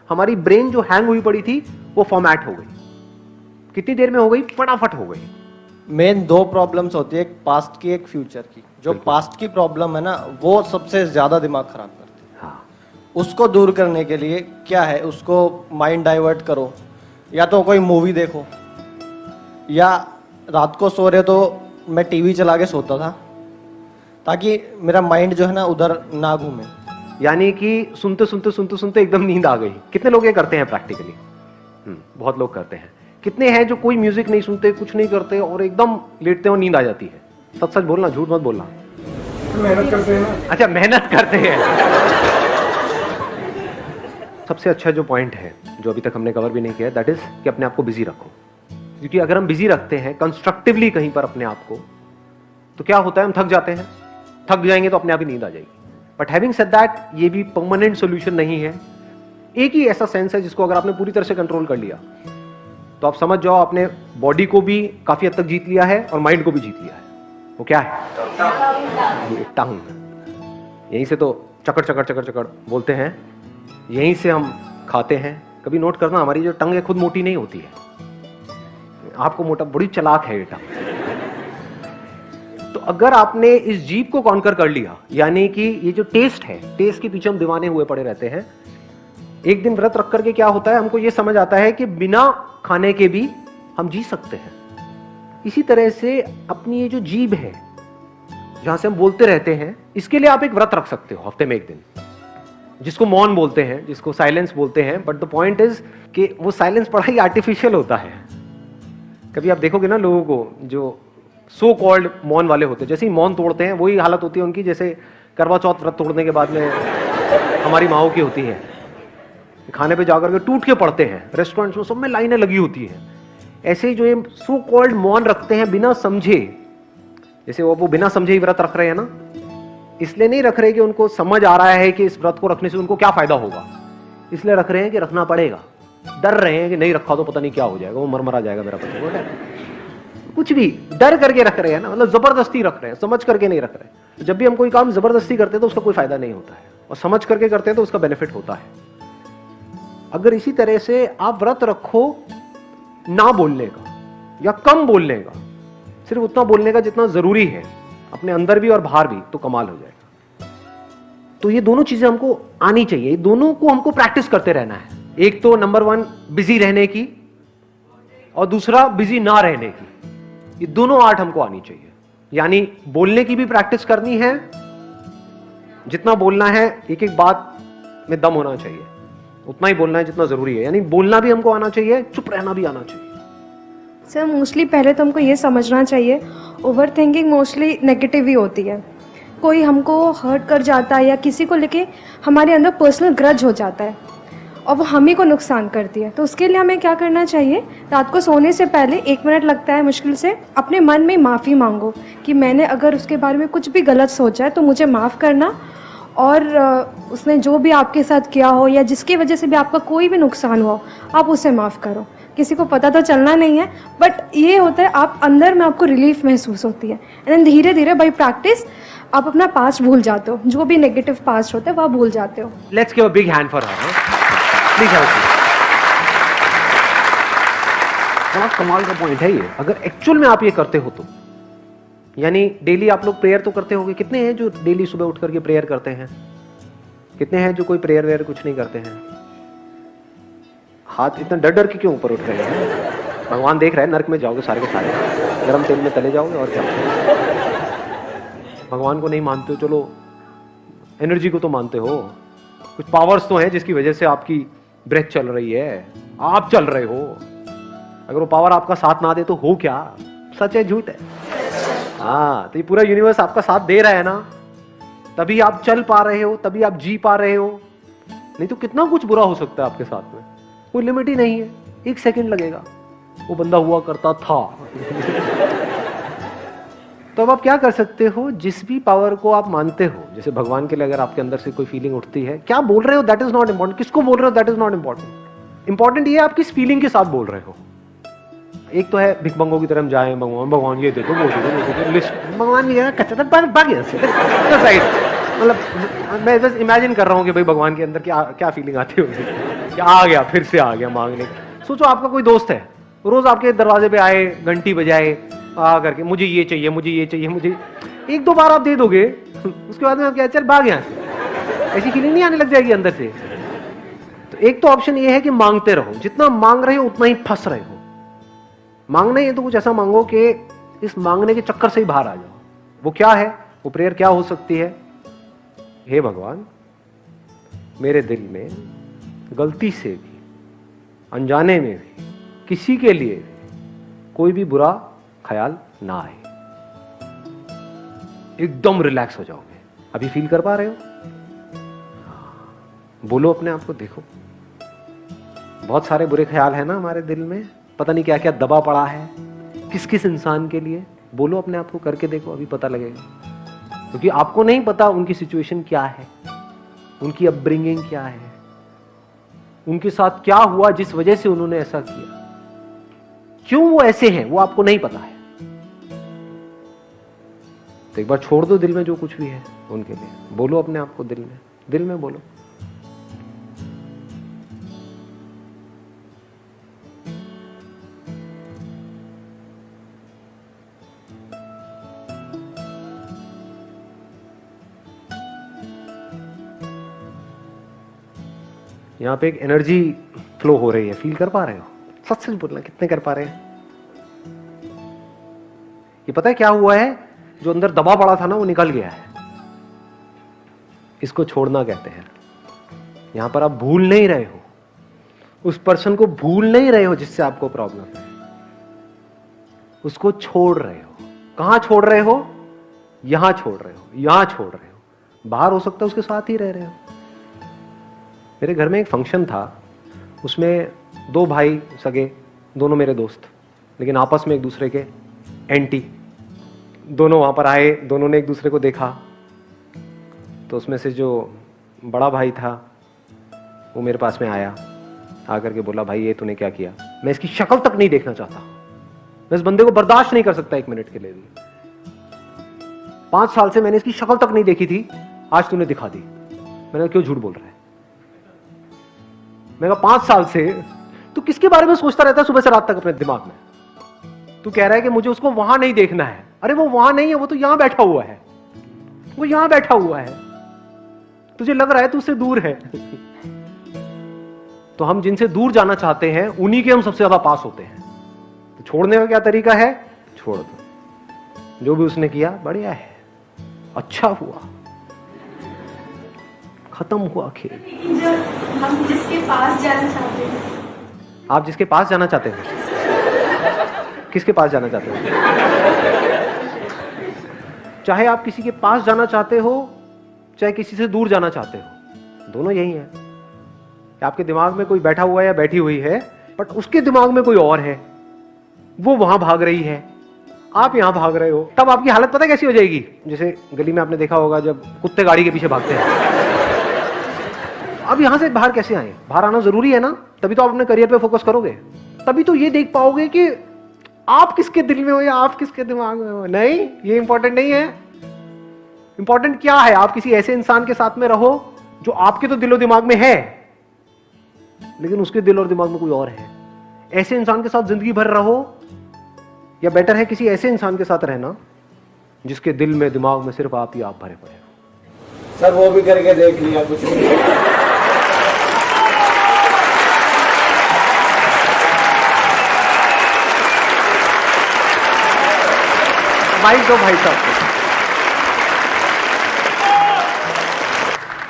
हमारी ब्रेन जो हैंग हुई पड़ी थी वो फॉर्मेट हो गई। कितनी देर में हो गई? फटाफट हो गई। मेन दो प्रॉब्लम्स होती है, एक पास्ट की एक फ्यूचर की। जो पास्ट की प्रॉब्लम है ना, वो सबसे ज्यादा दिमाग खराब करती है। हाँ, उसको दूर करने के लिए क्या है, उसको माइंड डाइवर्ट करो, या तो कोई मूवी देखो, या रात को सो रहे तो मैं टीवी चला के सोता था ताकि मेरा माइंड जो है ना उधर ना घूमे। यानी कि सुनते सुनते सुनते सुनते एकदम नींद आ गई। कितने लोग ये करते हैं प्रैक्टिकली? बहुत लोग करते हैं। कितने हैं जो कोई म्यूजिक नहीं सुनते, कुछ नहीं करते और एकदम लेटते हैं और नींद आ जाती है? सच सच बोलना, झूठ मत बोलना। मेहनत करते हैं ना। अच्छा, मेहनत करते हैं। सबसे अच्छा जो पॉइंट है जो अभी तक हमने कवर भी नहीं किया, दैट इज कि अपने आप को बिजी रखो। क्योंकि अगर हम बिजी रखते हैं कंस्ट्रक्टिवली कहीं पर अपने आप को, तो क्या होता है, हम थक जाते हैं। थक जाएंगे तो अपने आप ही नींद आ जाएगी। बट हैविंग सेड दैट, ये भी परमानेंट सोल्यूशन नहीं है। एक ही ऐसा सेंस है जिसको अगर आपने पूरी तरह से कंट्रोल कर लिया तो आप समझ जाओ आपने बॉडी को भी काफी हद तक जीत लिया है और माइंड को भी जीत लिया है। वो क्या है? ये टंग। यहीं से तो चकड़ चकड़ चकड़ चकड़ बोलते हैं, यहीं से हम खाते हैं। कभी नोट करना, हमारी जो टंग है खुद मोटी नहीं होती है, आपको मोटा, बड़ी चालाक है ये टंग। तो अगर आपने इस जीभ को कॉन्कर कर लिया, यानी कि ये जो टेस्ट है, टेस्ट के पीछे हम दीवाने हुए पड़े रहते हैं। एक दिन व्रत रख करके क्या होता है, हमको ये समझ आता है कि बिना खाने के भी हम जी सकते हैं। इसी तरह से अपनी ये जो जीभ है जहां से हम बोलते रहते हैं, इसके लिए आप एक व्रत रख सकते हो हफ्ते में एक दिन, जिसको मौन बोलते हैं, जिसको साइलेंस बोलते हैं। बट द पॉइंट इज कि वो साइलेंस बड़ा ही आर्टिफिशियल होता है। कभी आप देखोगे ना लोगों को जो सो कॉल्ड मौन वाले होते हैं, जैसे ही मौन तोड़ते हैं वही हालत होती है उनकी जैसे करवा चौथ व्रत तोड़ने के बाद में हमारी माओ की होती है। खाने पे जाकर के टूट के पड़ते हैं, रेस्टोरेंट्स में सब में लाइनें लगी होती हैं। ऐसे ही जो ये सो कॉल्ड मौन रखते हैं बिना समझे, जैसे वो बिना समझे ही व्रत रख रहे हैं ना, इसलिए नहीं रख रहे कि उनको समझ आ रहा है कि इस व्रत को रखने से उनको क्या फायदा होगा, इसलिए रख रहे हैं कि रखना पड़ेगा। डर रहे हैं कि नहीं रखा तो पता नहीं क्या हो जाएगा, वो मर जाएगा मेरा पति। कुछ भी डर करके रख रहे हैं ना, मतलब जबरदस्ती रख रहे हैं, समझ करके नहीं रख रहे। जब भी हम कोई काम जबरदस्ती करते हैं तो उसका कोई फायदा नहीं होता है, और समझ करके करते हैं तो उसका बेनिफिट होता है। अगर इसी तरह से आप व्रत रखो ना बोलने का या कम बोलने का, सिर्फ उतना बोलने का जितना जरूरी है अपने अंदर भी और बाहर भी, तो कमाल हो जाएगा। तो ये दोनों चीजें हमको आनी चाहिए, दोनों को हमको प्रैक्टिस करते रहना है। एक तो नंबर 1 बिजी रहने की, और दूसरा बिजी ना रहने की। ये दोनों आर्ट हमको आनी चाहिए। यानी बोलने की भी प्रैक्टिस करनी है, जितना बोलना है एक एक बात में दम होना चाहिए, उतना ही बोलना है जितना जरूरी है। यानी बोलना भी हमको आना चाहिए, चुप रहना भी आना चाहिए। सर मोस्टली पहले तो हमको ये समझना चाहिए, ओवर थिंकिंग मोस्टली नेगेटिव ही होती है। कोई हमको हर्ट कर जाता है या किसी को लेके हमारे अंदर पर्सनल ग्रज हो जाता है और वो हम ही को नुकसान करती है। तो उसके लिए हमें क्या करना चाहिए, रात को सोने से पहले 1 मिनट लगता है मुश्किल से, अपने मन में माफ़ी मांगो कि मैंने अगर उसके बारे में कुछ भी गलत सोचा है तो मुझे माफ़ करना, और उसने जो भी आपके साथ किया हो या जिसकी वजह से भी आपका कोई भी नुकसान हुआ हो, आप उसे माफ़ करो। किसी को पता तो चलना नहीं है, बट ये होता है आप अंदर में आपको रिलीफ महसूस होती है। एंड देन धीरे धीरे बाई प्रैक्टिस आप अपना पास्ट भूल जाते हो, जो भी नेगेटिव पास्ट होता है वह भूल जाते हो। Let's give a big hand for her. Please help me. बड़ा कमाल का पॉइंट है ये। अगर एक्चुअल में आप ये करते हो तो, यानी डेली आप लोग प्रेयर तो करते होंगे। कितने हैं जो डेली सुबह उठ करके प्रेयर करते हैं? कितने हैं जो कोई प्रेयर वेयर कुछ नहीं करते हैं? हाथ इतना डर डर के क्यों ऊपर उठ रहे हैं? भगवान देख रहे हैं, नरक में जाओगे सारे के सारे, गरम तेल में तले जाओगे और क्या। भगवान को नहीं मानते हो, चलो एनर्जी को तो मानते हो। कुछ पावर्स तो हैं जिसकी वजह से आपकी ब्रेथ चल रही है, आप चल रहे हो। अगर वो पावर आपका साथ ना दे तो हो क्या? सच है झूठ है? हाँ, तो ये पूरा यूनिवर्स आपका साथ दे रहा है ना, तभी आप चल पा रहे हो, तभी आप जी पा रहे हो। नहीं तो कितना कुछ बुरा हो सकता है आपके साथ में, कोई लिमिट ही नहीं है। 1 सेकंड लगेगा, वो बंदा हुआ करता था। तो अब आप क्या कर सकते हो, जिस भी पावर को आप मानते हो, जैसे भगवान के लिए अगर आपके अंदर से कोई फीलिंग उठती है, क्या बोल रहे हो दैट इज नॉट इंपॉर्टेंट, किसको बोल रहे हो that is not important. Important ये है आप किस फीलिंग के साथ बोल रहे हो। एक तो है भिखमंगों की तरह हम जाएं, भगवान भगवान ये दे दो वो दे दो, लिस्ट भगवान की कच्चा मतलब मैं बस इमेजिन कर रहा हूँ कि भाई भगवान के अंदर क्या क्या फीलिंग आती होगी। कि आ गया, फिर से आ गया मांगने का। सोचो आपका कोई दोस्त है, रोज आपके दरवाजे पे आए, घंटी बजाए, आ करके मुझे ये चाहिए, मुझे ये चाहिए, मुझे, एक दो बार आप दे दोगे, उसके बाद में आप क्या, चल भाग यहाँ से, ऐसी फीलिंग नहीं आने लग जाएगी अंदर से? तो एक तो ऑप्शन ये है कि मांगते रहो, जितना मांग रहे हो उतना ही फंस रहे हो। मांगना ही है तो कुछ ऐसा मांगो कि इस मांगने के चक्कर से ही बाहर आ जाओ। वो क्या है, वो प्रेयर क्या हो सकती है? हे भगवान, मेरे दिल में गलती से भी, अनजाने में भी, किसी के लिए भी कोई भी बुरा ख्याल ना आए। एकदम रिलैक्स हो जाओगे। अभी फील कर पा रहे हो? बोलो अपने आप को, देखो बहुत सारे बुरे ख्याल है ना हमारे दिल में, पता नहीं क्या क्या दबा पड़ा है, किस किस इंसान के लिए। बोलो अपने आप को, करके देखो, अभी पता लगेगा। क्योंकि आपको नहीं पता उनकी सिचुएशन क्या है, उनकी अपब्रिंगिंग क्या है, उनके साथ क्या हुआ जिस वजह से उन्होंने ऐसा किया, क्यों वो ऐसे हैं, वो आपको नहीं पता है। तो एक बार छोड़ दो दिल में जो कुछ भी है उनके लिए। बोलो अपने आप को, दिल में बोलो। यहां पे एक एनर्जी फ्लो हो रही है, फील कर पा रहे हो? सच सच बोलना, कितने कर पा रहे हैं? ये पता है क्या हुआ है? जो अंदर दबा पड़ा था ना, वो निकल गया है। इसको छोड़ना कहते हैं। यहां पर आप भूल नहीं रहे हो, उस पर्सन को भूल नहीं रहे हो जिससे आपको प्रॉब्लम है, उसको छोड़ रहे हो। कहां छोड़ रहे हो? यहां छोड़ रहे हो, यहां छोड़ रहे हो। बाहर हो सकता है उसके साथ ही रह रहे हो। मेरे घर में एक फंक्शन था, उसमें दो भाई सगे, दोनों मेरे दोस्त, लेकिन आपस में एक दूसरे के एंटी। दोनों वहां पर आए, दोनों ने एक दूसरे को देखा, तो उसमें से जो बड़ा भाई था वो मेरे पास में आया, आकर के बोला, भाई ये तूने क्या किया? मैं इसकी शक्ल तक नहीं देखना चाहता, मैं इस बंदे को बर्दाश्त नहीं कर सकता एक मिनट के लिए भी। 5 साल से मैंने इसकी शक्ल तक नहीं देखी थी, आज तूने दिखा दी। मैंने कहा, क्यों झूठ बोल रहा है? मैं कहा 5 साल से तू किसके बारे में सोचता रहता है सुबह से रात तक अपने दिमाग में? तू कह रहा है कि मुझे उसको वहां नहीं देखना है। अरे वो वहां नहीं है, वो तो यहां बैठा हुआ है, वो यहां बैठा हुआ है, तुझे लग रहा है तू उससे दूर है। तो हम जिनसे दूर जाना चाहते हैं उन्हीं के हम सबसे ज्यादा पास होते हैं। तो छोड़ने का क्या तरीका है? छोड़ दो। जो भी उसने किया बढ़िया है, अच्छा हुआ, खत्म हुआ खेल। हम जिसके पास जाना चाहते हैं। आप जिसके पास जाना चाहते हैं? किसके पास जाना चाहते हो? चाहे आप किसी के पास जाना चाहते हो, चाहे किसी से दूर जाना चाहते हो, दोनों यही है कि आपके दिमाग में कोई बैठा हुआ है या बैठी हुई है, बट उसके दिमाग में कोई और है, वो वहां भाग रही है, आप यहां भाग रहे हो। तब आपकी हालत पता कैसी हो जाएगी? जैसे गली में आपने देखा होगा जब कुत्ते गाड़ी के पीछे भागते हैं। अब यहां से बाहर कैसे आए? बाहर आना जरूरी है ना, तभी तो आप अपने करियर पे फोकस करोगे, तभी तो ये देख पाओगे कि आप किसके दिल में हो या आप किसके दिमाग में हो। नहीं, ये इंपॉर्टेंट नहीं है। इंपॉर्टेंट क्या है? आप किसी ऐसे इंसान के साथ में रहो जो आपके तो दिलो दिमाग में है, लेकिन उसके दिल और दिमाग में कोई और है। ऐसे इंसान के साथ जिंदगी भर रहो, या बेटर है किसी ऐसे इंसान के साथ रहना जिसके दिल में दिमाग में सिर्फ आप ही आप भरे पड़े हो। सर वो भी करके देख लिया, कुछ नहीं। माइक दो भाई साहब।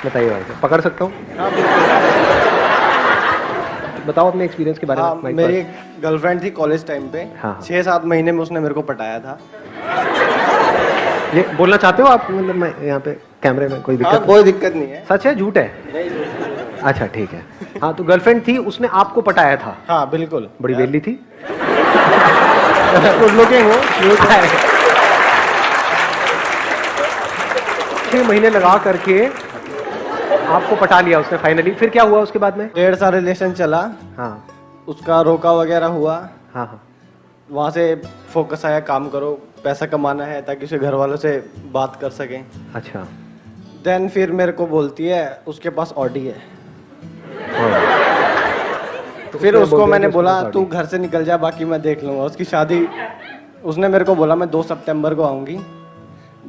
बताइए भाई साहब, पकड़ सकता हूँ? बताओ अपने एक्सपीरियंस के बारे में। माइक मेरी पर। एक गर्लफ्रेंड थी कॉलेज टाइम पे। हाँ। 6-7 महीने में उसने मेरे को पटाया था। ये बोलना चाहते हो आप? मतलब मैं यहाँ पे कैमरे में कोई हाँ, दिक्कत? कोई दिक्कत नहीं है। सच है झूठ है? नहीं। अच्छा ठीक है। हाँ, तो गर्लफ्रेंड थी, उसने आपको पटाया था? हाँ बिल्कुल। बड़ी वेली थी? गुड लुकिंग हो। 6 महीने लगा करके आपको पटा लिया उसने फाइनली। फिर क्या हुआ उसके बाद में? 1.5 साल रिलेशन चला। हाँ उसका रोका वगैरह हुआ। हाँ हाँ। वहाँ से फोकस आया, काम करो, पैसा कमाना है ताकि उसे घर वालों से बात कर सकें। अच्छा। देन फिर मेरे को बोलती है उसके पास ऑडी है। हाँ। फिर उसने उसको बोल दिया मैंने कि उसको बोला बता तू दी। घर से निकल जा, बाकी मैं देख लूंगा। उसकी शादी, उसने मेरे को बोला मैं 2 सितंबर को आऊंगी।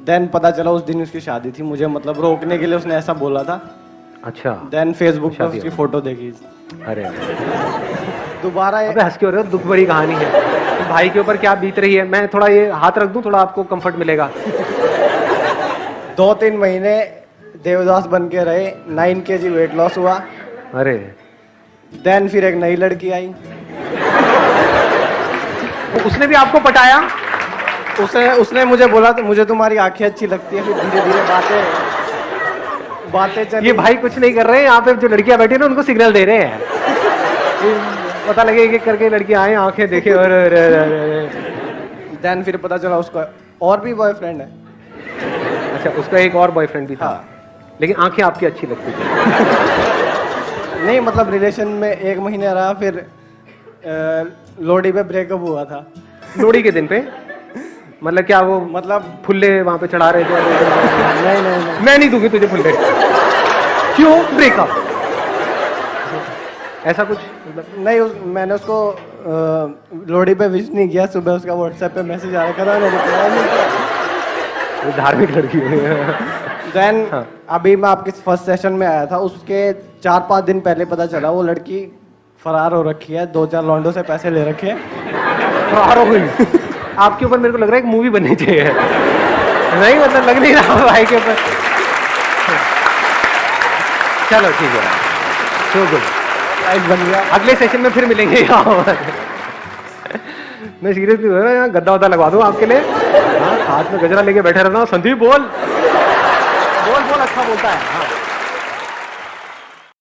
देन पता चला उस दिन उसकी शादी थी। मुझे मतलब रोकने के लिए उसने ऐसा बोला था। अच्छा, देन फेसबुक पे शादी उसकी हो। फोटो देखी। अरे दोबारा अबे हंस के हो रहे हो, दुख भरी कहानी है। तो भाई के ऊपर क्या बीत रही है? मैं थोड़ा ये हाथ रख दूं, थोड़ा आपको कंफर्ट मिलेगा। 2-3 महीने देवदास बन के रहे, 9 kg वेट लॉस हुआ। अरे देन फिर एक नई लड़की आई, उसने भी आपको पटाया? उसने मुझे बोला तो मुझे तुम्हारी आंखें अच्छी लगती है। फिर धीरे धीरे बातें चली। ये भाई कुछ नहीं कर रहे हैं यहाँ पे, जो लड़कियां बैठी है ना उनको सिग्नल दे रहे हैं। पता लगे एक एक करके लड़कियां आए, आंखें देखे और देन फिर पता चला उसका और भी बॉयफ्रेंड है। अच्छा, उसका एक और बॉयफ्रेंड भी था। हाँ। लेकिन आंखें आपकी अच्छी लगती थी। नहीं मतलब रिलेशन में 1 महीने रहा, फिर लोहड़ी पे ब्रेकअप हुआ था। लोहड़ी के दिन पे? मतलब क्या वो मतलब फुल्ले वहां पे चढ़ा रहे थे? नहीं मैं नहीं दूंगी तुझे फुल्ले। क्यों ब्रेकअप? ऐसा कुछ मतलब? नहीं मैंने उसको लोहड़ी पे विश नहीं किया। सुबह उसका व्हाट्सएप पे मैसेज आ रखा था, मैंने रिप्लाई नहीं किया। वो धार्मिक लड़की है। देन हाँ। अभी मैं आपके फर्स्ट सेशन में आया था, उसके 4-5 दिन पहले पता चला वो लड़की फरार हो रखी है। 2-4 लॉन्डो से पैसे ले रखे हैं। फरार हो गई? आपके ऊपर मेरे को लग रहा है एक मूवी बननी चाहिए। नहीं मतलब लग नहीं रहा भाई के ऊपर। चलो ठीक है, सो गुड, लाइफ बन गया। अगले सेशन में फिर मिलेंगे यहाँ। मैं सीरियसली यहाँ गद्दा वद्दा लगवा दूँ आपके लिए। हाँ, हाथ में गजरा लेके बैठे रहना। संदीप बोल बोल बोल, अच्छा बोलता है। हाँ